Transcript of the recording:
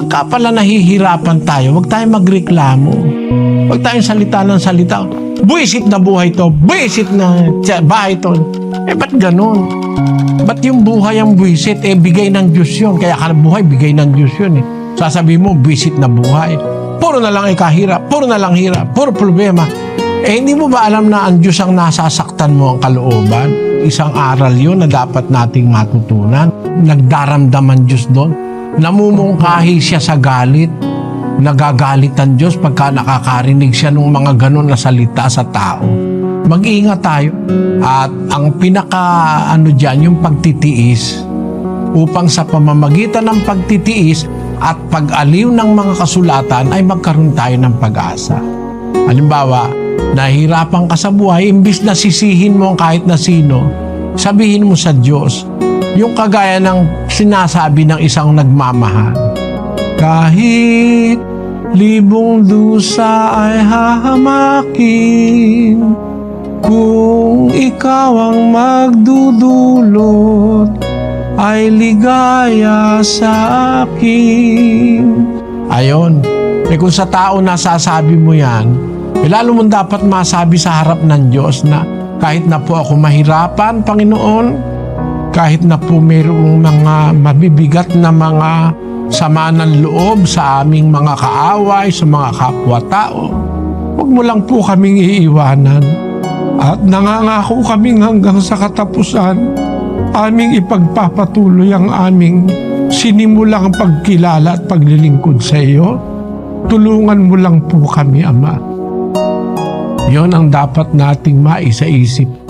Pagka pala nahihirapan tayo, huwag tayong magreklamo. Huwag tayong salita ng salita. Buwisit na buhay to, buwisit na bahay to. Ba't ganun? Ba't yung buhay ang buwisit? Bigay ng Diyos yun. Kaya buhay, bigay ng Diyos yun. Sasabihin mo, buwisit na buhay. Puro na lang ikahirap, puro na lang hirap, puro problema. Hindi mo ba alam na ang Diyos ang nasasaktan mo ang kalooban? Isang aral yun na dapat nating matutunan. Nagdaramdaman Diyos doon. Namumungkahi siya sa galit. Nagagalit ang Diyos pagka nakakarinig siya ng mga ganun na salita sa tao. Mag-iingat tayo. At ang dyan, yung pagtitiis, upang sa pamamagitan ng pagtitiis at pag-aliw ng mga kasulatan ay magkaroon tayo ng pag-asa. Halimbawa, nahihirapan ka sa buhay, imbis na sisihin mo kahit na sino, sabihin mo sa Diyos, yung kagaya ng sinasabi ng isang nagmamahal. Kahit libong dusa ay hahamakin, kung ikaw ang magdudulot, ay ligaya sa akin. Ayon. Kung sa tao nasasabi mo yan, lalo mong dapat masabi sa harap ng Diyos na kahit na po ako mahirapan, Panginoon, kahit na po mayroong mga mabibigat na mga sama ng loob sa aming mga kaaway, sa mga kapwa-tao, huwag mo lang po kaming iiwanan. At nangangako kaming hanggang sa katapusan, aming ipagpapatuloy ang aming sinimulang pagkilala at paglilingkod sa iyo. Tulungan mo lang po kami, Ama. Yon ang dapat nating maisaisip